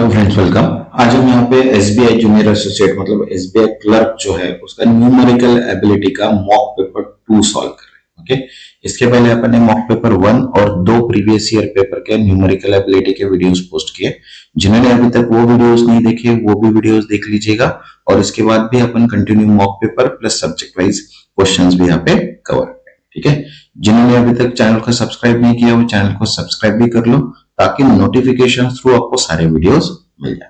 Hello friends, welcome. आज हम यहाँ पे एसबीआई जूनियर एसोसिएट मतलब एसबीआई क्लर्क जो है उसका न्यूमेरिकल एबिलिटी का मॉक पेपर 2 सॉल्व कर रहे हैं। ओके, इसके पहले अपन ने मॉक पेपर 1 और 2 प्रीवियस ईयर पेपर के न्यूमेरिकल एबिलिटी के वीडियोस पोस्ट किए। जिन्होंने अभी तक वो वीडियोस नहीं देखे वो भी वीडियोस देख लीजिएगा। और इसके बाद भी अपन continue mock paper plus subject wise questions भी यहाँ पे कवर करेंगे। ठीक है, जिन्होंने अभी तक चैनल को सब्सक्राइब नहीं किया वो चैनल को सब्सक्राइब भी कर लो ताकि नोटिफिकेशन थ्रू आपको सारे वीडियोस मिल जाए।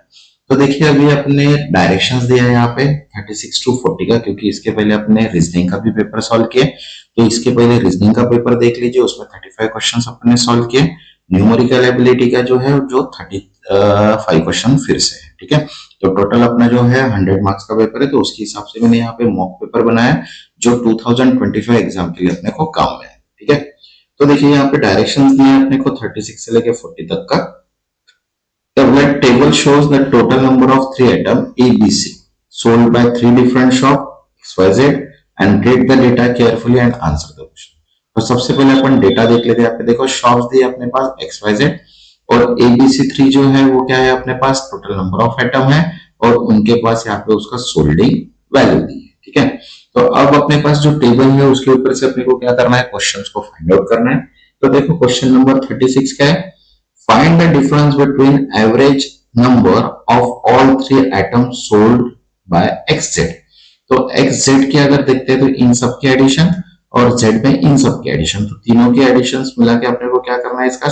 तो देखिए, अभी अपने डायरेक्शंस दिया है यहाँ पे 36 to 40 का, क्योंकि इसके पहले अपने रीजनिंग का भी पेपर सॉल्व किए। तो इसके पहले रीजनिंग का पेपर देख लीजिए, उसमें 35 क्वेश्चंस अपने सॉल्व किए। न्यूमेरिकल एबिलिटी का जो है जो 35 क्वेश्चन फिर से है। ठीक है, तो टोटल अपना जो है 100 मार्क्स का पेपर है, तो उसके हिसाब से मैंने यहाँ पे मॉक पेपर बनाया जो 2025 एग्जाम के लिए अपने को काम में है। ठीक है, तो देखिए यहाँ पे डायरेक्शंस दिए हैं अपने को 36 से लेके 40 तक का। The table shows the total number of 3 items ABC sold by 3 different shops XYZ and read the data carefully and answer the question. तो सबसे पहले अपन डेटा देख लेते हैं। यहाँ पे देखो शॉप्स दिए अपने पास XYZ और ABC3 जो है वो क्या है अपने पास टोटल नंबर ऑफ आइटम है और उनके पास यहाँ पे उसका सोल्डिंग वैल्यू दी है। ठीक है, तो अब अपने पास जो टेबल है उसके ऊपर से अपने को क्या करना है, क्वेश्चंस को फाइंड आउट करना है। तो देखो क्वेश्चन नंबर 36 क्या है, find the difference between average number of all 3 items sold by XZ। तो XZ की अगर देखते हैं तो इन सब के एडिशन और Z में इन सब के एडिशन, तो तीनों के एडिशंस मिला के अपने को क्या करना है, इसका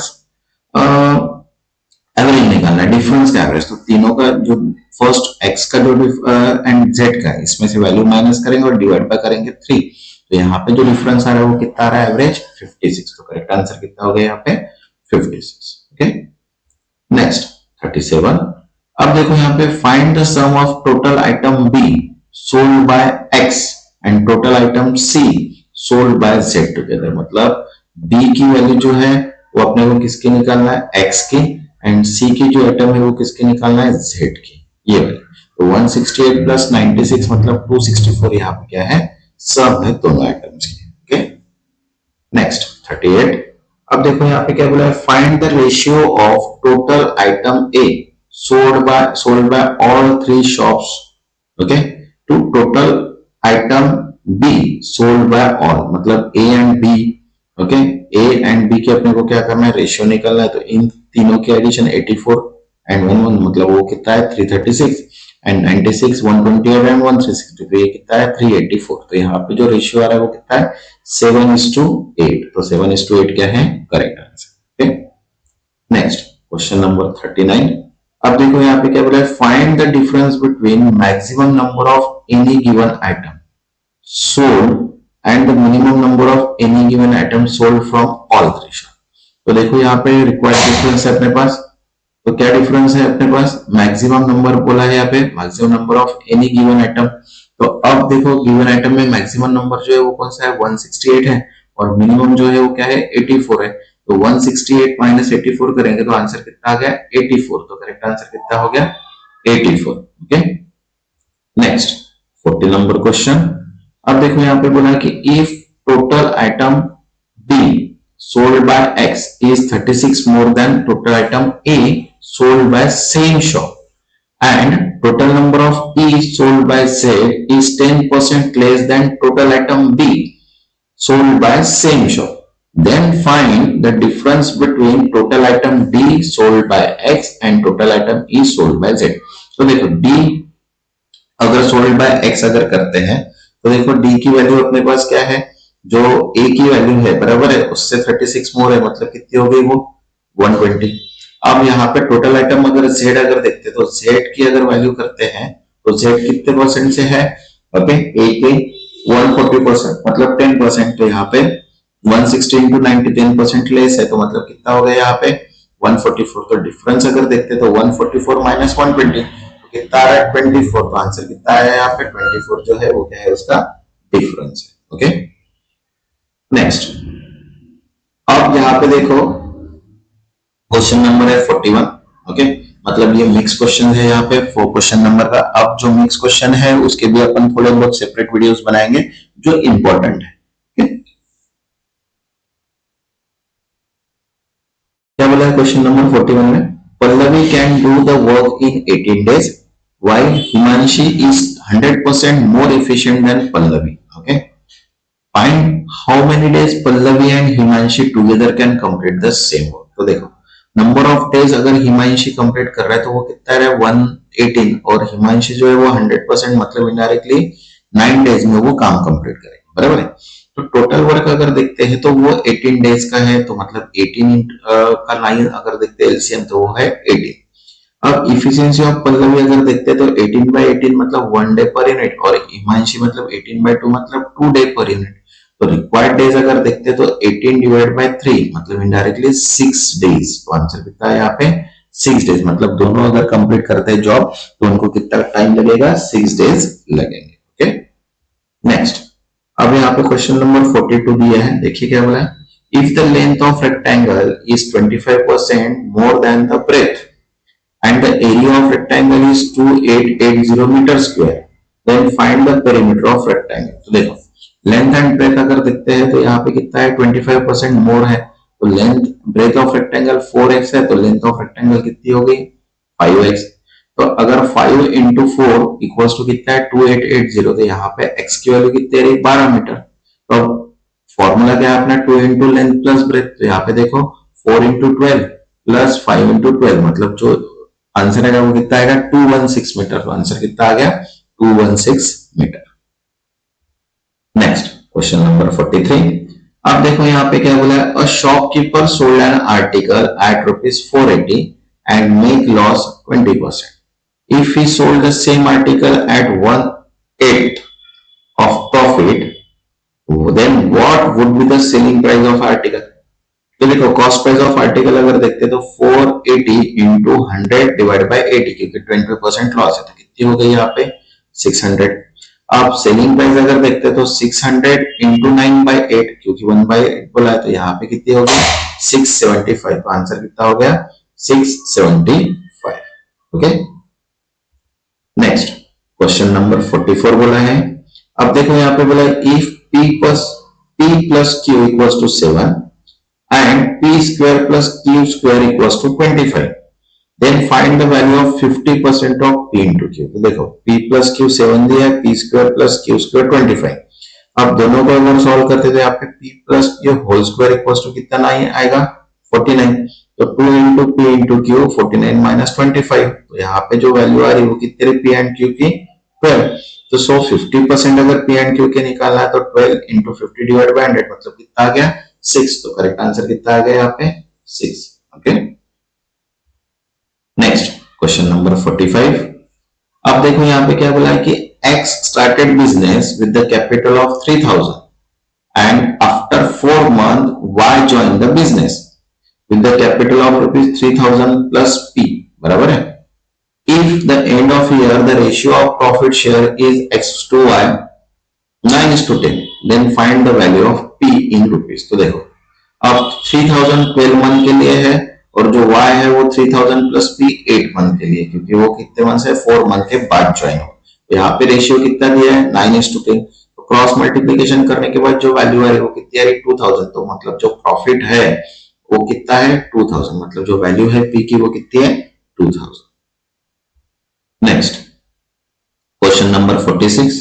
एवरेज निकालना है, डिफरेंस का एवरेज। तो तीनों का जो फर्स्ट X का जो एंड Z का है इसमें से वैल्यू माइनस करेंगे और डिवाइड बाय करेंगे 3। तो यहाँ पे जो डिफरेंस आ रहा है वो कितना आ रहा है, एवरेज 56। तो करेक्ट आंसर कितना हो गया यहाँ पे 56। Okay, next 37। अब देखो यहाँ पे find the sum of total item B sold by X and total item C sold by Z together. मतलब बी की वैल्यू जो है वो अपने को किसकी निकालना है, एक्स की, एंड सी की जो आइटम है वो किसकी निकालना है, जेड की, ये वाली। तो 168 प्लस 96 मतलब 264 यहाँ पे क्या है, सम है दोनों आइटम्स की। Okay, next 38। अब देखो यहाँ पे क्या बोला है, find the ratio of total item A sold by all 3 shops okay to total item B sold by all. मतलब A and B, okay, A and B के अपने को क्या करना है, रेशियो निकालना है। तो इन तीनों के एडिशन 84 एंड 11 मतलब वो कितना है 336 एंड 96 128 एंड 1363 ये कितना है 384। तो यहाँ पे जो रेशियो आ रहा है वो कितना है 7:8। तो 7:8 क्या है correct answer. Okay, next question number 39। अब देखो यहाँ पे क्या बोला है, find the difference between maximum number of any given item sold and the minimum number of any given item sold from all 3 shop. तो देखो यहाँ पे रिक्वायर्ड डिफरेंस है अपने पास। तो क्या डिफरेंस है अपने पास, मैक्सिमम नंबर बोला है यहाँ पे, maximum number of any given item. तो अब देखो गिवन आइटम में मैक्सिमम नंबर जो है वो कौन सा है, 168 है, और मिनिमम जो है वो क्या है 84 है। तो 168 माइनस 84 करेंगे तो आंसर कितना आ गया 84। तो करेक्ट आंसर कितना हो गया 84। Okay, next 40 number question. अब देखो यहाँ पे बोला कि if total item B sold by X is 36 more than total item A sold by same shop and total number of E sold by Z is 10% less than total item B sold by same shop, then find the difference between total item D sold by X and total item E sold by Z। तो देखो D अगर sold by X अगर करते हैं तो देखो D की value अपने पास क्या है, जो A की वैल्यू है बराबर है उससे 36 मोर है, मतलब कितनी हो गई वो 120। अब यहाँ पे टोटल आइटम अगर Z अगर देखते तो Z की अगर वैल्यू करते हैं तो Z कितने परसेंट से है, ओके A के 140% मतलब 10%। तो यहाँ पे 160 into 90 10% लेस है, तो मतलब कितना हो गया यहाँ पे 144। तो डिफरेंस अगर देखते तो 144 माइनस 120 तो कितना आ रहा है 24। तो आंसर कितना आया यहाँ पे 24 जो है वो क्या है उसका डिफरेंस है। ओके, नेक्स्ट अब यहाँ पे देखो क्वेश्चन नंबर है 41। ओके, मतलब ये मिक्स क्वेश्चन है यहाँ पे 4 क्वेश्चन नंबर का। अब जो मिक्स क्वेश्चन है उसके भी अपन थोड़े बहुत सेपरेट वीडियोस बनाएंगे जो इंपॉर्टेंट है। क्या बोला है क्वेश्चन नंबर 41 में, Pallavi can do the work in 18 days, while Himanshi is 100% more efficient than Pallavi. Okay. Find how many days Pallavi and Himanshi together can complete the same work. तो देखो number of days अगर Himanshi complete कर रहा है तो वो कितना है 118, और हिमांशी जो है वो 100% मतलब इनडायरेक्टली 9 डेज में वो काम कंप्लीट करेगा, बराबर है। तो टोटल वर्क अगर देखते हैं तो वो 18 डेज का है, तो मतलब 18 का 9 अगर देखते हैं एलसीएम तो वो है 18। अब इफिशियंसी ऑफ पल्लवी अगर देखते हैं तो 18/18 मतलब 1 डे पर यूनिट, और हिमांशी मतलब 18/2 मतलब 2 डे पर यूनिट। तो रिक्वायर्ड डेज अगर देखते हैं तो 18 डिवाइड बाय 3 मतलब इनडायरेक्टली 6 डेज। तो आंसर कितना है यहाँ पे 6 डेज, मतलब दोनों अगर कंप्लीट करते हैं जॉब तो उनको कितना टाइम लगेगा 6 डेज लगेंगे। Okay, next. अब यहाँ पे क्वेश्चन नंबर 42 दिया है, देखिए क्या बोला है। If the length of rectangle is 25% more than the breadth and the area of rectangle is 2880 meter square, then find the perimeter of rectangle। तो देखो लेंथ एंड ब्रेथ अगर देखते हैं तो यहाँ पे कितना है 25% मोर है, तो length breadth of rectangle 4x है, तो लेंथ ऑफ रेक्टेंगल कितनी हो गई 5x। तो अगर 5 इंटू 4 इक्वल्स टू कितना है 2880, तो यहाँ पे x की वैल्यू कितनी रही 12 मीटर। तो फॉर्मूला क्या है अपना 2 इंटू लेंथ प्लस ब्रेथ, तो यहाँ पे देखो 4 इंटू 12 प्लस 5 इंटू 12 मतलब जो आंसर है वो कितना आएगा 216 मीटर। तो आंसर कितना आ गया 216 मीटर। Next question number 43। अब देखो यहाँ पे क्या बोला है, a shopkeeper sold an article at ₹480 and make loss 20%। If he sold the same article at 1/8 of profit, then what would be the selling price of article. तो देखो cost price of article अगर देखते तो 480 into 100 divide by 80, क्योंकि 20% loss है तो कितनी हो गई यहाँ पे 600। अब सेलिंग प्राइस अगर देखते तो 600 इंटू 9/8, क्योंकि 1/8 बोला है तो यहाँ पे कितनी होगी 675। तो आंसर कितना हो गया 675। ओके, नेक्स्ट क्वेश्चन नंबर 44 बोला है। अब देखो यहाँ पे बोला if p plus q equals to 7 and p square plus q square equals to 25, then find the value of 50% of p into q। तो देखो p plus q 7 दिया है, p square plus q square 25। अब दोनों को अगर solve करते तो यहाँ पे p plus q whole square equals to कितना आएगा 49। तो 2 into p into q 49 minus 25, तो यहाँ पे जो वैल्यू आ रही है वो कितनी रही p एंड q की 12। तो 50% अगर p एंड q के निकालना है तो 12 इंटू 50 डिवाइड बाय 100 मतलब कितना आ गया 6। तो करेक्ट आंसर कितना आ गया यहाँ पे 6। Okay, next question number 45। अब देखो यहाँ पे क्या बोला है कि X started business with the capital of 3000 and after 4 months Y joined the business with the capital of ₹3000 plus P, बराबर है। If the end of year the ratio of profit share is X to Y 9:10, then find the value of P in rupees। तो देखो अब 3000 12 month के लिए है और जो Y है वो 3000 प्लस P 8 मंथ के लिए, क्योंकि वो कितने मंथ से 4 मंथ के बाद ज्वाइन हो। तो यहाँ पे रेशियो कितना दिया है 9:10। तो क्रॉस मल्टीप्लीकेशन करने के बाद जो वैल्यू है वो कितनी आ रही 2000। तो मतलब जो प्रॉफिट है वो कितना है 2000, मतलब जो वैल्यू है P की वो कितनी है 2000। Next question number 46।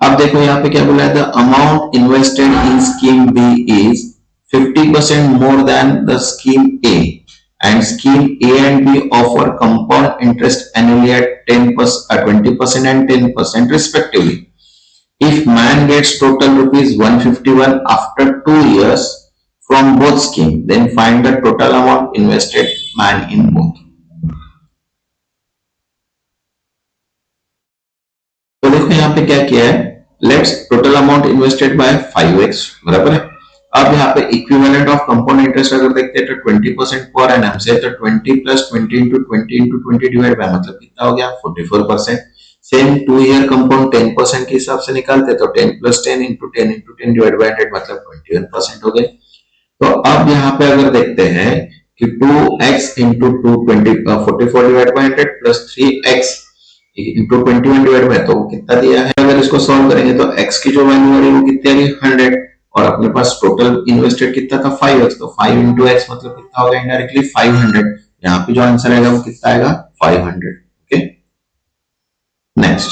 अब देखो यहाँ पे क्या बोला है, the amount invested in scheme B is 50% more than the scheme A, and scheme A and B offer compound interest annually at 20% and 10% respectively. If man gets total ₹151 after 2 years from both scheme, then find the total amount invested man in both। तो देखो यहाँ पे क्या किया है, let's total amount invested bye 5x, बराबर है। अब यहाँ पे इक्विवेलेंट ऑफ कंपाउंड इंटरेस्ट अगर देखते हैं तो 20% पर एनम से, तो 20 प्लस 20 इंटू 20 डिवाइड बाय मतलब कितना हो गया 44%। सेम 2 ईयर कंपाउंड 10% के हिसाब से निकालते तो 10 प्लस 10 इंटू 10 डिवाइड बाय 100 मतलब 21% हो गए। तो अब यहाँ पे अगर देखते हैं कि 2x into 44 divide by 100 plus 3x into 21 divide by, तो कितना दिया है। अगर इसको सॉल्व करेंगे तो x की जो वैल्यू आ रही है वो कितनी आ रही है 100, और अपने पास टोटल इन्वेस्टेड कितना था 5x। तो 5 इंटू एक्स मतलब कितना होगा इनडायरेक्टली 500। यहाँ पे जो आंसर आएगा वो कितना आएगा 500। ओके नेक्स्ट,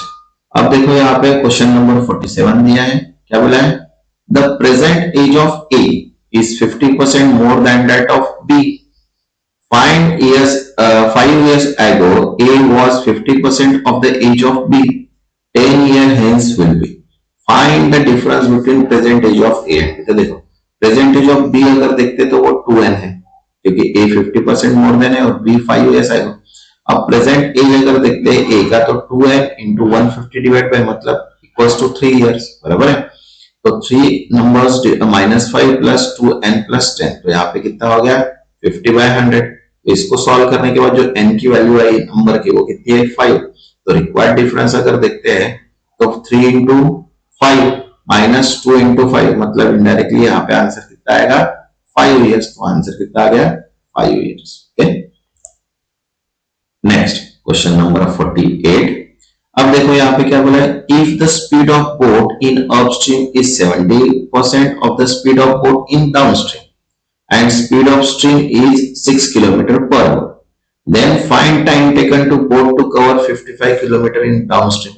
अब देखो यहाँ पे क्वेश्चन नंबर 47 दिया है, क्या बोला है, the present age of A is 50% more than that of B. Find years, 5 years ago, A was 50% of the age of B. 10 year hence will be. Find the difference between present age of A and B। तो देखो present age of B अगर देखते तो वो 2n है, क्योंकि A 50% more then है और B 5 years ago। अब प्रेजेंट एज अगर देखते हैं A का तो 2n इंटू 150 डिवाइड बाय मतलब इक्वल्स टू 3 years, बराबर है। तो 3 नंबर्स -5 प्लस 2n प्लस 10, तो यहाँ पे कितना हो गया 50/100। तो इसको सॉल्व करने के बाद जो n की वैल्यू आई नंबर की वो कितनी है 5। तो रिक्वायर्ड डिफरेंस अगर देखते हैं तो 3 इंटू 5 माइनस 2 इंटू 5 मतलब इनडायरेक्टली यहाँ पे आंसर कितना आएगा 5 years। तो आंसर कितना आ गया 5 years। Okay next question number 48। अब देखो यहाँ पे क्या बोला है, if the speed of boat in upstream is 70% of the speed of boat in downstream and speed of stream is 6 km per hour, then find time taken to boat to cover 55 km in downstream।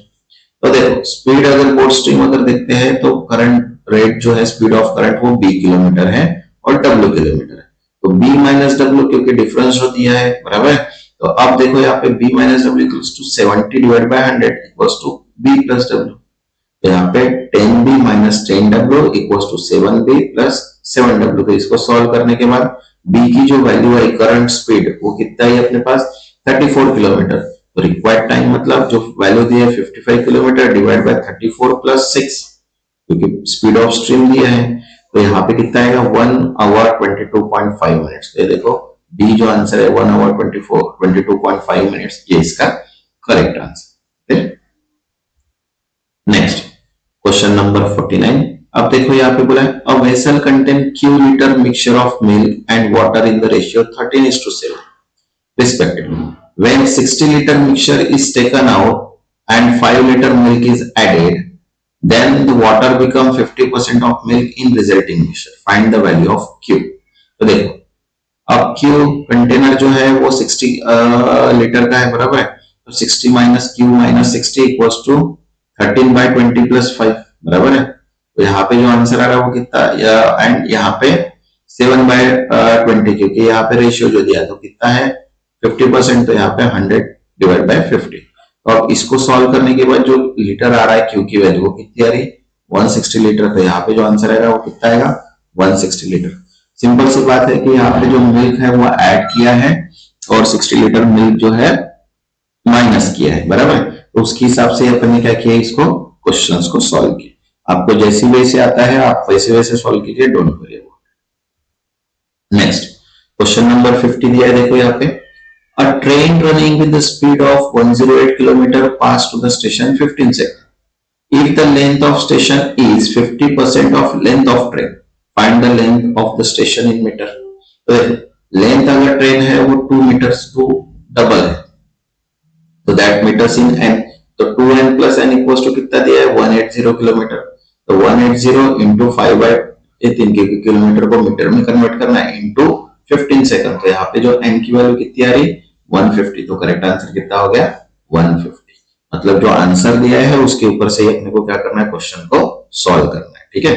तो देखो speed अगर boat stream अगर देखते हैं तो current rate जो है speed of current वो b किलोमीटर है और w किलोमीटर है। तो b माइनस w क्योंकि डिफरेंस जो दिया है, बराबर है। तो अब देखो यहाँ पे b minus w equals to 70 divide by 100 equals to b plus w। तो यहाँ पे 10b minus 10w equals to 7b plus 7w। तो इसको सॉल्व करने के बाद b की जो वैल्यू है करंट स्पीड वो कितना है अपने पास 34 किलोमीटर। तो रिक्वायर्ड टाइम मतलब जो वैल्यू दी है 55 किलोमीटर डिवाइड बाय 34 प्लस 6, क्योंकि स्पीड ऑफ स्ट्रीम दिया है। तो यहाँ पे कितना आएगा 1 hour 22.5 मिनट्स। तो देखो डी जो आंसर है 1 hour 22.5 मिनट्स, ये इसका correct answer. Next question number 49। अब देखो यहाँ पे बोला है a vessel contain Q litre mixture of milk and water in the ratio 13:7 respectively। When 60 liter mixture is taken out and 5 liter milk is added, then the water become 50% of milk in resulting mixture। Find the value of Q। तो देखो अब Q container जो है वो 60 litre का है, बराबर है। तो 60 minus Q minus 60 equals to 13/20 plus 5, बराबर है। तो यहाँ पे जो आंसर आ रहा है वो कितना, एंड यहाँ पे 7/20 क्योंकि यहाँ पे रेशियो जो दिया तो कितना है 50%, तो यहाँ पे 100 डिवाइड बाय 50। तो अब इसको सॉल्व करने के बाद जो लीटर आ रहा है क्यू की वैल्यू वो कितनी आ रही 160 लीटर। तो यहाँ पे जो आंसर आएगा वो कितना आएगा 160 लीटर। सिंपल सी बात है कि यहाँ पे जो मिल्क है वो ऐड किया है और 60 लीटर मिल्क जो है माइनस किया है, बराबर। तो उसके हिसाब से अपन ने क्या किया, इसको क्वेश्चंस को सॉल्व किया। आपको जैसी वैसे आता है आप वैसे वैसे सॉल्व कीजिए, don't worry. Next question number 50 दिया है, देखो यहाँ पे a train running with the speed of 108 km passed to the station 15 seconds। if the length of station is 50% of length of train, find the length of the station in meter। तो length अगर train है वो 2 metres to double है, तो that metres in an. तो 2n plus N equals to कितना दिया है 180 किलोमीटर। तो 180 इंटू 5/3 किलोमीटर को मीटर में कन्वर्ट करना है इंटू 15 सेकंड। तो यहाँ पे जो n की वैल्यू कितनी आ रही 150। तो करेक्ट आंसर कितना हो गया 150। मतलब जो आंसर दिया है उसके ऊपर से अपने को क्या करना है, क्वेश्चन को सॉल्व करना है। ठीक है,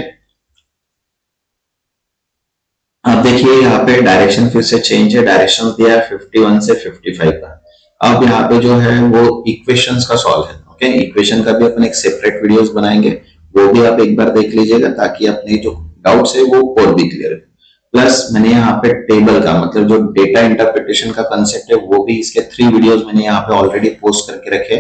अब देखिए यहाँ पे डायरेक्शन फिर से चेंज है, डायरेक्शन दिया है 51 से 55 का। अब यहाँ पे जो है वो इक्वेशंस का सॉल्व है। ओके, इक्वेशन का भी अपन एक सेपरेट वीडियोस बनाएंगे, वो भी आप एक बार देख लीजिएगा ताकि अपने जो डाउट्स है वो और भी क्लियर है। प्लस मैंने यहाँ पे टेबल का मतलब जो डेटा इंटरप्रिटेशन का कंसेप्ट है वो भी इसके 3 वीडियोस मैंने यहाँ पे ऑलरेडी पोस्ट करके रखे,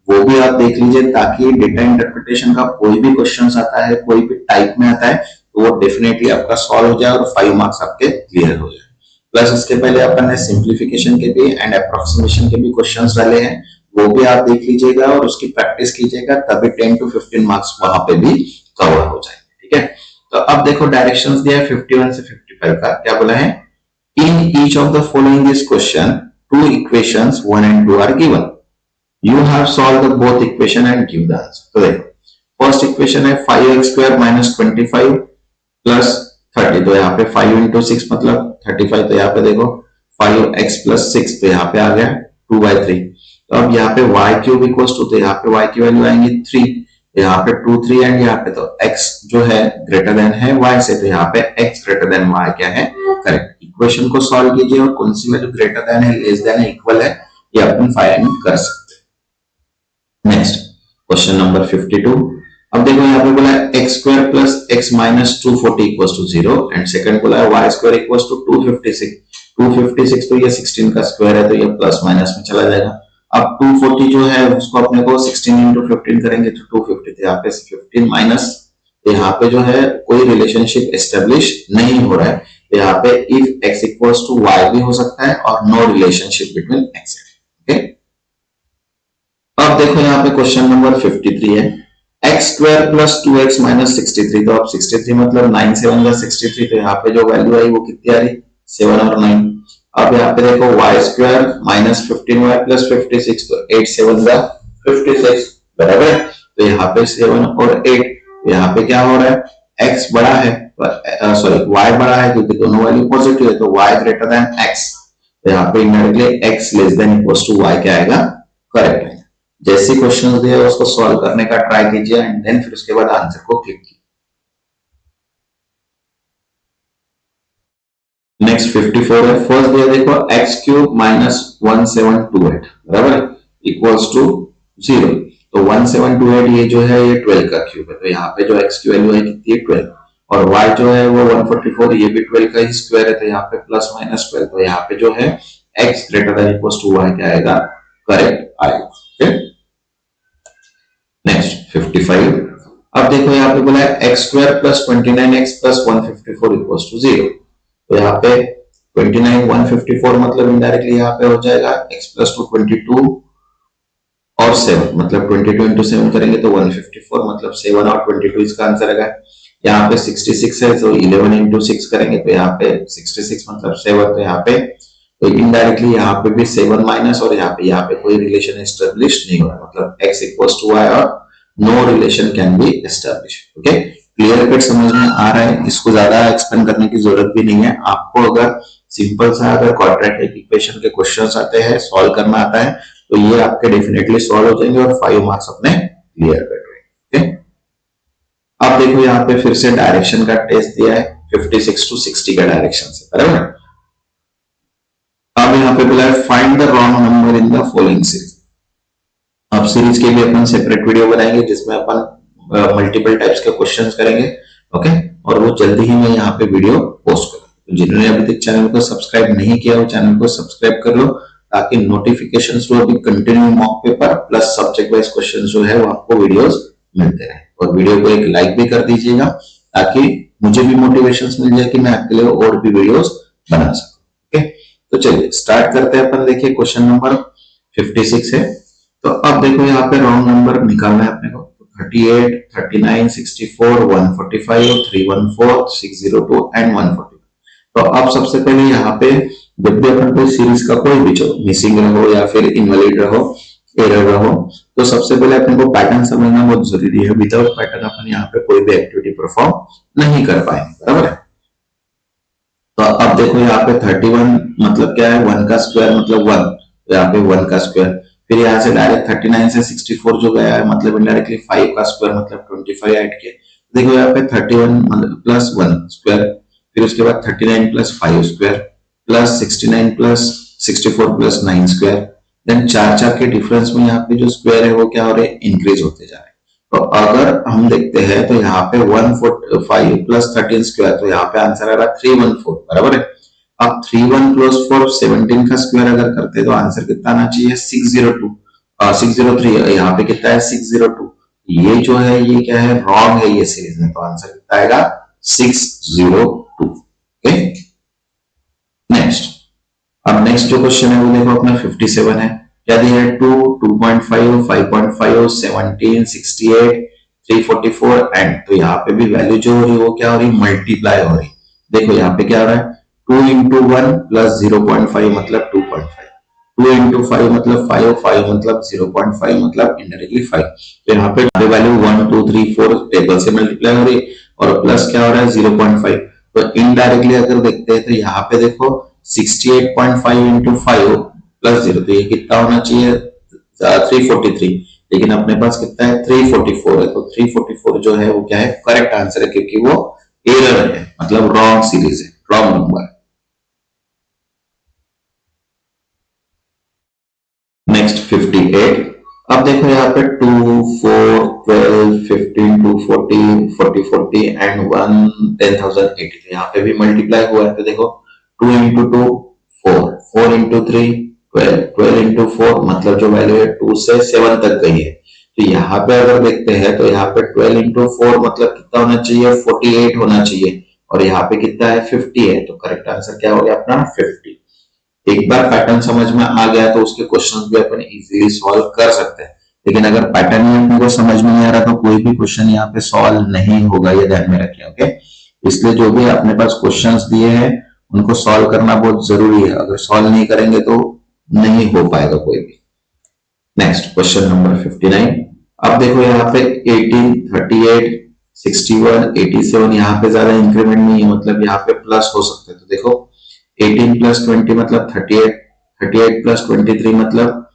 वो भी आप देख लीजिए ताकि डेटा इंटरप्रिटेशन का कोई भी क्वेश्चन आता है कोई भी टाइप में आता है तो वो डेफिनेटली आपका सॉल्व हो जाए और 5 मार्क्स आपके क्लियर हो जाए। प्लस उसके पहले अपन ने सिंप्लीफिकेशन के भी एंड अप्रोक्सीमेशन के भी क्वेश्चंस डाले हैं, वो भी आप देख लीजिएगा और उसकी प्रैक्टिस कीजिएगा, तभी 10 to 15 मार्क्स वहां पे भी कवर हो जाएंगे। ठीक है, तो अब देखो डायरेक्शंस दिया है 51 से 55 का। क्या बोला है, in each of the following this question 2 equations 1 and 2 are given. You have solve the both equation and give the answer. तो देखो फर्स्ट इक्वेशन है 5x² माइनस 25 प्लस 30। तो यहाँ पे 5 into 6 मतलब 35। तो यहाँ पे देखो 5x प्लस 6, तो यहाँ पे आ गया 2/3। तो अब यहाँ पे y क्यूब इक्वल्स टू, तो यहाँ पे y की वैल्यू आएंगी 3, यहाँ पे 2 3 एंड यहाँ पे तो x जो है ग्रेटर देन है y से, तो यहाँ पे x ग्रेटर देन y क्या है, करेक्ट। इक्वेशन को सॉल्व कीजिए और कौन सी वैल्यू ग्रेटर देन है, लेस देन है, इक्वल है, ये अपन फाइंड कर सकते हैं। Next question number 52। अब देखो यहाँ पे बोला है X square plus X minus 240 equals to 0 and second बोला है वाई स्क्वायर इक्वल्स टू 256 तो ये 16 का स्क्वायर है, तो ये प्लस माइनस में चला जाएगा। अब 240 जो है उसको अपने को 16 इंटू 15 करेंगे तो 250, तो यहाँ पे 15 माइनस, यहाँ पे जो है कोई रिलेशनशिप एस्टेब्लिश नहीं हो रहा है, तो यहाँ पे if x equals to y भी हो सकता है और no relationship between x। Okay, अब देखो यहाँ पे क्वेश्चन नंबर 53 है X square plus 2x minus 63, तो अब 63 मतलब 9 7 का 63, तो यहाँ पे जो वैल्यू आई वो कितनी आ रही, 7 और 9। अब यहाँ पे देखो Y square minus 15y plus 56, तो 8 7 का 56 बराबर है, तो यहाँ पे 7 और 8, यहाँ पे क्या हो रहा है, x बड़ा है, सॉरी y बड़ा है क्योंकि दोनों वैल्यू पॉजिटिव है, तो y ग्रेटर देन x, तो यहाँ पे indirectly x less than equals to y क्या आएगा, करेक्ट है। जैसे क्वेश्चन दिया है उसको सॉल्व करने का ट्राई कीजिए एंड देन फिर उसके बाद आंसर को क्लिक कीजिए। नेक्स्ट 54 है, फर्स्ट दिया देखो x क्यूब माइनस 1728 बराबर इक्वल्स टू 0, तो 1728 ये जो है ये 12 का क्यूब है, तो यहाँ पे जो x की वैल्यू है कितनी है 12, और y जो है वो 144 ये भी 12 का ही स्क्वायर है, तो यहाँ पे प्लस माइनस 12, तो यहाँ पे जो है x greater than equals to y क्या आएगा, करेक्ट आएगा। Okay, next 55। अब देखो यहाँ पे बोला है X square plus 29x plus 154 equals to 0, तो यहाँ पे 29 154 मतलब इनडायरेक्टली यहाँ पे हो जाएगा x प्लस 2 22 और 7 मतलब 22 इंटू 7 करेंगे तो 154 मतलब 7 और 22 इसका आंसर आएगा। यहाँ पे 66 है तो 11 इंटू 6 करेंगे तो यहाँ पे 66 मतलब 7, तो यहाँ पे तो इनडायरेक्टली यहाँ पे भी 7 माइनस और यहाँ पे कोई रिलेशन एस्टेब्लिश नहीं हो रहा, मतलब x इक्वल्स टू y और no relation can be establish. Okay, clear cut समझ में आ रहा है, इसको ज्यादा एक्सप्लेन करने की जरूरत भी नहीं है। आपको अगर सिंपल सा अगर क्वाड्रेटिक इक्वेशन के क्वेश्चंस आते हैं, सॉल्व करना आता है, तो ये आपके डेफिनेटली सॉल्व हो जाएंगे और 5 मार्क्स अपने क्लियर कर रहे हैं। अब देखो यहाँ पे फिर से डायरेक्शन का टेस्ट दिया है 56 टू 60 का डायरेक्शन से, बराबर। अब यहाँ पे बोला है find the wrong number in the following series. अब सीरीज के लिए अपन सेपरेट वीडियो बनाएंगे जिसमें अपन मल्टीपल टाइप्स के क्वेश्चंस करेंगे। ओके, और वो जल्दी ही मैं यहाँ पे वीडियो पोस्ट करूंगा, तो जिन्होंने अभी तक चैनल को सब्सक्राइब नहीं किया वो चैनल को सब्सक्राइब कर लो ताकि नोटिफिकेशन जो अभी continue mock paper plus subject wise question जो है वो आपको वीडियोस मिलते रहे, और वीडियो को एक लाइक भी कर दीजिएगा ताकि मुझे भी मोटिवेशन मिल जाए कि मैं आपके लिए और भी वीडियोस बना सकूं। ओके, तो चलिए स्टार्ट करते हैं अपन। देखिए क्वेश्चन नंबर 56 है, तो अब देखो यहाँ पे रॉन्ग नंबर निकालना है अपने को, 38 39 64 145 314 602 एंड 145। तो अब सबसे पहले यहाँ पे जब भी अपन कोई सीरीज का कोई भी मिसिंग रहो या फिर इनवैलिड रहो, एरर रहो, तो सबसे पहले अपने को पैटर्न समझना बहुत जरूरी है। विदाउट पैटर्न अपन यहाँ पे कोई भी एक्टिविटी परफॉर्म नहीं कर पाएंगे, बराबर है। तो अब देखो यहाँ पे 31 मतलब क्या है, 1 का स्क्वायर मतलब 1, तो यहाँ पे 1 का स्क्वायर, फिर यहाँ से डायरेक्ट 39 से 64 जो गया है मतलब इनडायरेक्टली 5 का स्क्वायर मतलब 25 ऐड किया। देखो यहाँ पे 31 मतलब प्लस 1 स्क्वायर, फिर उसके बाद 39 plus 5 square plus 69 plus 64 plus 9 square, then 4 के डिफरेंस में यहाँ पे जो स्क्वायर है वो क्या हो रहे हैं, इंक्रीज होते जा रहे हैं। तो अगर हम देखते हैं तो यहाँ पे 145 प्लस 13 स्क्वायर, तो यहाँ पे आंसर आ रहा 314, बराबर है। अब 31 प्लस 4 17 का स्क्वायर अगर करते तो आंसर कितना आना चाहिए, 603, यहाँ पे कितना है 602, ये जो है ये क्या है, रॉन्ग है ये सीरीज में, तो आंसर कितना आएगा 602। Okay, next. अब नेक्स्ट जो क्वेश्चन है वो देखो अपना 57 है, क्या दिया है 2 2.5 5.5 17 68 344 एंड, तो यहाँ पे भी वैल्यू जो हो रही है वो क्या हो रही है, मल्टीप्लाई हो रही है। देखो यहाँ पे क्या हो रहा है, 2 into 1 plus 0.5 मतलब 2.5, 2 into 5 मतलब 5, 5 मतलब 0.5 मतलब इनडायरेक्टली 5, तो यहाँ पे वैल्यू 1 2 3 4 टेबल से मल्टीप्लाई हो रही है और प्लस क्या हो रहा है 0.5, तो इनडायरेक्टली अगर देखते हैं तो यहाँ पे देखो 68.5 इंटू 5 प्लस 0, तो ये कितना होना चाहिए 343, लेकिन अपने पास कितना है 344 है, तो 344 जो है वो क्या है करेक्ट आंसर है, क्योंकि वो एरर है, मतलब रॉन्ग सीरीज है, रॉन्ग नंबर। नेक्स्ट 58। अब देखो यहाँ पे 2 4 12 15 240 40 40 एंड 1 10,080, तो यहाँ पे भी मल्टीप्लाई हुआ है, तो देखो 2 इंटू 2 4 4 इंटू 3 12 12 इंटू 4, मतलब जो वैल्यू है 2 से 7 तक गई है। तो यहाँ पे अगर देखते हैं तो यहाँ पे 12 इंटू 4 मतलब कितना होना चाहिए 48 होना चाहिए, और यहाँ पे कितना है 50 है, तो करेक्ट आंसर क्या हो गया अपना 50। एक बार पैटर्न समझ में आ गया तो उसके क्वेश्चंस भी अपन इजीली सॉल्व कर सकते हैं, लेकिन अगर पैटर्न ही अपने को समझ में नहीं आ रहा तो कोई भी क्वेश्चन यहाँ पे सॉल्व नहीं होगा, ये ध्यान में रखिए। ओके, इसलिए जो भी अपने पास क्वेश्चंस दिए हैं उनको सॉल्व करना बहुत जरूरी है, अगर सॉल्व नहीं करेंगे तो नहीं हो पाएगा कोई भी। Next question number 59। अब देखो यहाँ पे 18 38 61 87, यहाँ पे ज्यादा इंक्रीमेंट नहीं है, मतलब यहाँ पे प्लस हो सकता है, तो देखो 18 प्लस 20 मतलब 38 38 प्लस 23 मतलब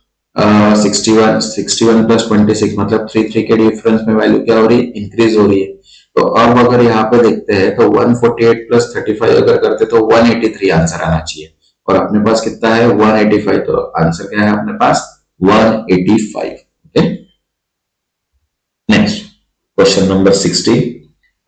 61 61 प्लस 26 मतलब 3 3 के डिफरेंस में वैल्यू क्या हो रही है इंक्रीज हो रही है। तो अब अगर यहाँ पे देखते हैं तो 148 प्लस 35 अगर करते तो 183 आंसर आना चाहिए, और अपने पास कितना है 185, तो आंसर क्या है अपने पास 185। Okay, next question number 60।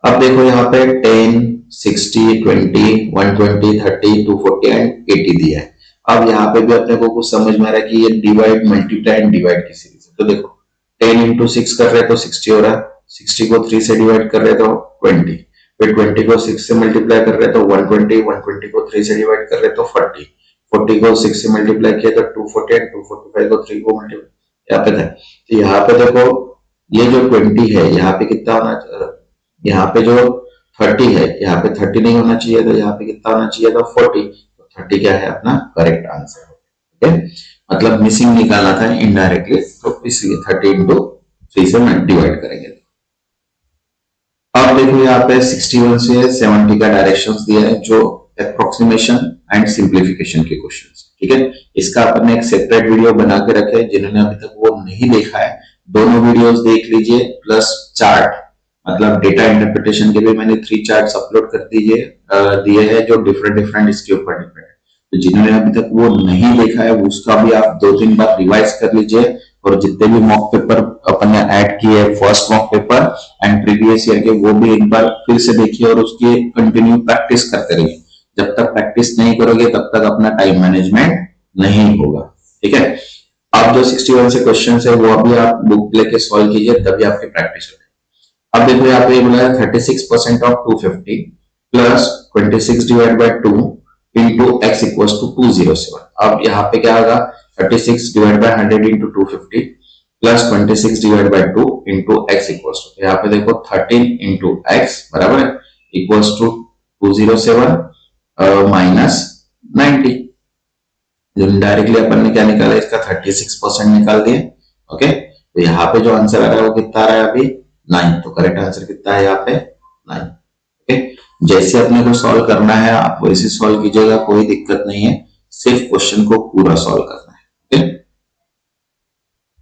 अब देखो यहाँ पे 10 60 20 120 30 240 एंड 80 दिया है। अब यहाँ पे भी अपने को कुछ समझ में आ रहा है कि ये डिवाइड मल्टीप्लाई एंड डिवाइड की सीरीज है, तो देखो 10 इंटू 6 कर रहे हैं तो 60 हो रहा है, 60 को 3 से डिवाइड कर रहे हैं तो 20, फिर 20 को 6 से मल्टीप्लाई कर रहे हैं तो 120 120 को 3 से डिवाइड कर रहे हैं तो 40 40 को 6 से मल्टीप्लाई किया तो 240 एंड 245 को 3 को मल्टीप्लाई यहाँ पे था। तो यहाँ पे देखो ये जो 20 है यहाँ पे कितना होना, यहाँ पे जो 30 है यहाँ पे 30 नहीं होना चाहिए, तो यहाँ पे कितना होना चाहिए था 40, तो 30 क्या है अपना करेक्ट आंसर। ठीक है, मतलब मिसिंग निकालना था इनडायरेक्टली, तो इसलिए 30 इंटू 3 से डिवाइड करेंगे। अब देखो यहाँ पे 61 से 70 का डायरेक्शंस दिया है, जो अप्रोक्सीमेशन एंड सिंप्लीफिकेशन के क्वेश्चंस। ठीक है, इसका अपन ने एक सेपरेट वीडियो बना के रखे हैं, जिन्होंने अभी तक वो नहीं देखा है दोनों वीडियोस देख लीजिए, प्लस चार्ट मतलब डेटा इंटरप्रिटेशन के भी मैंने 3 चार्ट्स अपलोड कर दिए हैं, जो डिफरेंट डिफरेंट इसके ऊपर डिपेंड है। तो जिन्होंने अभी तक वो नहीं देखा है उसका भी आप 2-3 बार रिवाइज कर लीजिए, और जितने भी मॉक पेपर अपन ने ऐड किए first mock paper and previous year के, वो भी एक बार फिर से देखिए और उसकी कंटिन्यू प्रैक्टिस करते रहिए। जब तक प्रैक्टिस नहीं करोगे तब तक अपना टाइम मैनेजमेंट नहीं होगा। ठीक है, अब जो 61 से क्वेश्चन है वो अभी आप बुक लेके सॉल्व कीजिए, तभी आपकी प्रैक्टिस होगी। अब देखो यहाँ पे बोला है 36% of 250 plus 26 divide by 2 into X equals to 207। अब यहाँ पे क्या होगा 36 divide by 100 into 250 plus 26 divide by 2 into X equals to, यहाँ पे देखो 13 इंटू एक्स बराबर है इक्वल्स टू 207 माइनस 90। डायरेक्टली अपन ने क्या निकाला इसका 36% निकाल दिए। ओके, तो यहाँ पे जो आंसर आ रहा है वो कितना आ रहा है अभी 9, तो करेक्ट आंसर कितना है यहाँ पे 9। ओके, जैसे अपने को सॉल्व करना है आप वैसे सॉल्व कीजिएगा, कोई दिक्कत नहीं है, सिर्फ क्वेश्चन को पूरा सॉल्व करना है। ओके,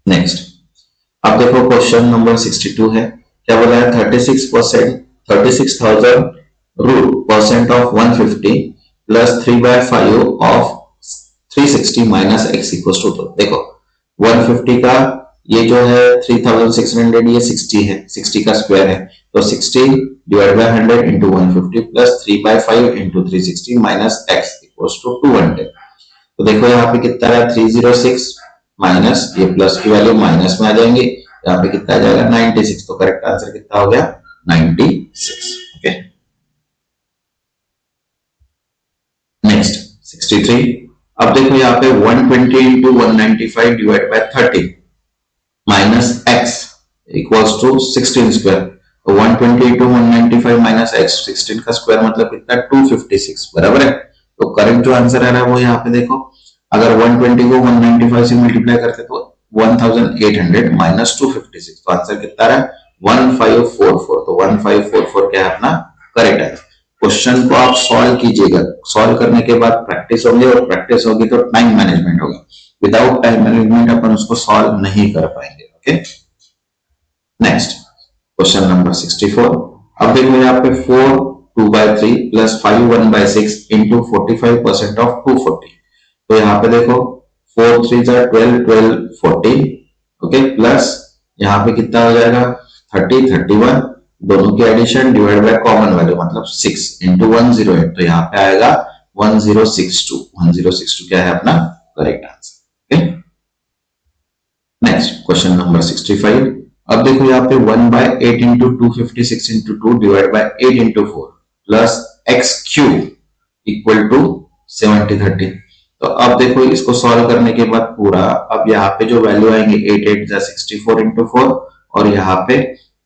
नेक्स्ट अब देखो क्वेश्चन नंबर 62 है, क्या बोला है 36% 36,000 root percent of 150 plus 3/5 of 360 minus X equal to, देखो 150 का ये जो है 3600 ये 60 है, 60 का स्क्वायर है, तो 60 divide by 100 into 150 plus 3/5 into 360 minus X equal to 200। तो देखो यहाँ पे कितना है 306 माइनस ये प्लस की वैल्यू माइनस में आ जाएंगे, यहाँ पे कितना आ जाएगा 96, तो करेक्ट आंसर कितना हो गया 96। Okay, next 63। अब देखो यहाँ पे 120 into 195 divide by 30 minus X equals to 16 square, तो 120 इंटू 195 माइनस एक्स 16 का स्क्वायर मतलब कितना 256 बराबर है। तो करेक्ट जो आंसर आ रहा है वो यहाँ पे देखो, अगर 120 को 195 से मल्टीप्लाई करते तो 1800 माइनस 256, तो आंसर कितना रहा 1544, तो 1544 क्या है अपना करेक्ट आंसर। क्वेश्चन को आप सॉल्व कीजिएगा, सॉल्व करने के बाद प्रैक्टिस होगी और प्रैक्टिस होगी तो टाइम मैनेजमेंट होगा। विदाउट टाइम मैनेजमेंट अपन उसको सॉल्व नहीं कर पाएंगे। Okay, next question number 64। अब देखो यहाँ पे 4 2/3 प्लस 5 1/6 इंटू 45% ऑफ 240। तो यहाँ पे देखो 4 3 12 12 14, ओके, प्लस यहाँ पे कितना हो जाएगा 30 31, दोनों की addition divide by common value मतलब 6 इंटू 108। तो यहाँ पे आएगा 1062। 1062 क्या है अपना correct answer. Okay, next question number 65। अब देखो यहाँ पे 1/8 into 256 into 2 divide by 8 into 4 plus X cube equal to 70 30। तो अब देखो इसको सॉल्व करने के बाद पूरा, अब यहाँ पे जो वैल्यू आएंगे 8 8 64 इंटू 4 और यहाँ पे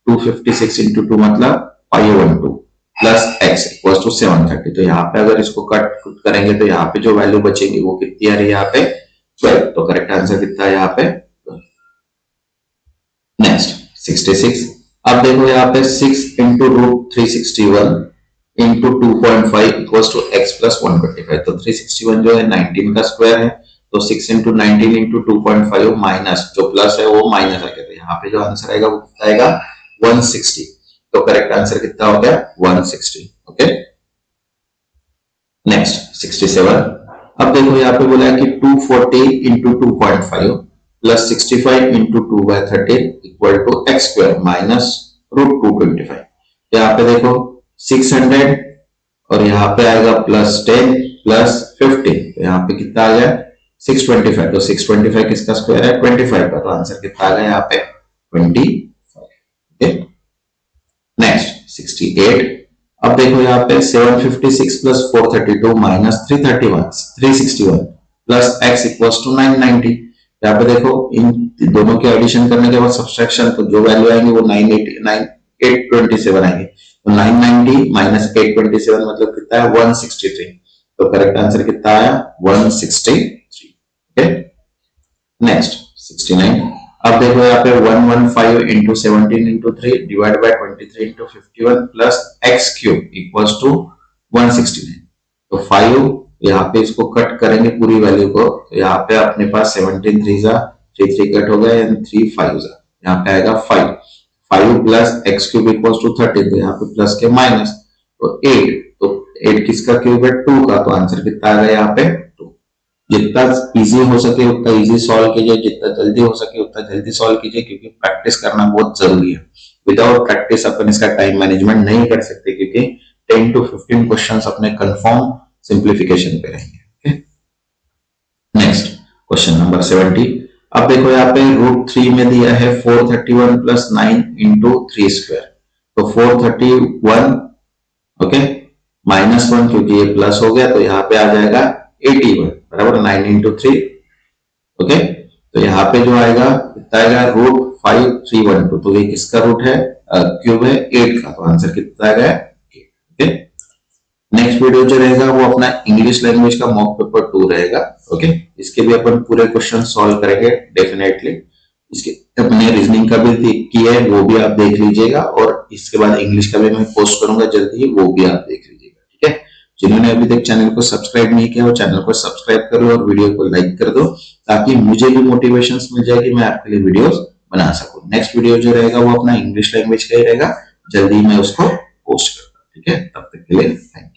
256 इंटू 2 मतलब 512 प्लस एक्स इक्वल टू 730। तो यहाँ पे अगर इसको कट करेंगे तो यहाँ पे जो वैल्यू बचेगी वो कितनी आ रही है यहाँ पे 12। तो करेक्ट आंसर कितना है यहाँ पे। नेक्स्ट 66। अब देखो यहाँ पे 6 into root 361 into 2.5 equals to X plus 125। तो 361 जो है 19 का स्क्वायर है, तो 6 इंटू 19 इंटू 2.5 माइनस जो प्लस है वो माइनस आएगा। तो यहाँ पे जो आंसर आएगा वो कितना आएगा 160। तो करेक्ट आंसर कितना हो गया 160। Okay, next 67। अब देखो यहाँ पे बोला है कि 240 into 2.5 plus 65 into 2/13 equal to X square minus root 225। यहाँ पे देखो 600 और यहाँ पे आएगा प्लस 10 प्लस 15। तो यहाँ पे कितना आ गया 625। तो 625 किसका स्क्वायर है 25 का। तो आंसर कितना आ गया यहाँ पे 25। Okay, next 68। अब देखो यहाँ पे 756 plus 432 minus 361 plus X equals to 990। यहाँ पे देखो इन दोनों के एडिशन करने के बाद सब्सट्रैक्शन तो जो वैल्यू आएंगे वो 827 आएंगे। तो 990 माइनस 827 मतलब कितना है 163। तो करेक्ट आंसर कितना आया 163। Okay, next 69। अब देखो यहाँ पे 115 into 17 into 3 divide by 23 into 51 plus X cube equals to 169। तो 5 यहाँ पे इसको कट करेंगे पूरी वैल्यू को, तो यहाँ पे अपने पास 17 3 3 कट हो गया एंड 3 5 यहाँ पे आएगा 5 plus X cube equals to 13। तो यहाँ पे प्लस के माइनस तो 8। तो 8 किसका क्यूब है 2 का। तो आंसर कितना आ गया यहाँ पे 2। जितना इजी हो सके उतना इजी सॉल्व कीजिए, जितना जल्दी हो सके उतना जल्दी सॉल्व कीजिए, क्योंकि प्रैक्टिस करना बहुत जरूरी है। विदाउट प्रैक्टिस अपन इसका टाइम मैनेजमेंट नहीं कर सकते, क्योंकि 10 to 15 क्वेश्चंस अपने कंफर्म सिंप्लीफिकेशन पे रहेंगे। Next question number 70। अब देखो यहाँ पे रूट 3 में दिया है 431 प्लस 9 इंटू 3 स्क्वायर। तो 431 ओके माइनस 1 क्योंकि ये प्लस हो गया तो यहाँ पे आ जाएगा 81 बराबर 9 इंटू 3। ओके, तो यहाँ पे जो आएगा कितना आएगा रूट 5312। तो ये किसका रूट है क्यूब है 8 का। तो आंसर कितना आएगा 8। ओके, नेक्स्ट वीडियो जो रहेगा वो अपना इंग्लिश लैंग्वेज का मॉक पेपर 2 रहेगा। ओके, इसके भी अपन पूरे क्वेश्चन सॉल्व करेंगे डेफिनेटली। इसके अपने रीजनिंग का भी किया है वो भी आप देख लीजिएगा, और इसके बाद इंग्लिश का भी मैं पोस्ट करूंगा जल्दी ही, वो भी आप देख लीजिएगा। ठीक है, जिन्होंने अभी तक चैनल को सब्सक्राइब नहीं किया वो चैनल को सब्सक्राइब करो और वीडियो को लाइक कर दो, ताकि मुझे भी मोटिवेशन मिल जाए कि मैं आपके लिए वीडियोस बना सकूं। नेक्स्ट वीडियो जो रहेगा वो अपना इंग्लिश लैंग्वेज का ही रहेगा, जल्दी मैं उसको पोस्ट करूंगा। ठीक है, तब तक के लिए थैंक यू।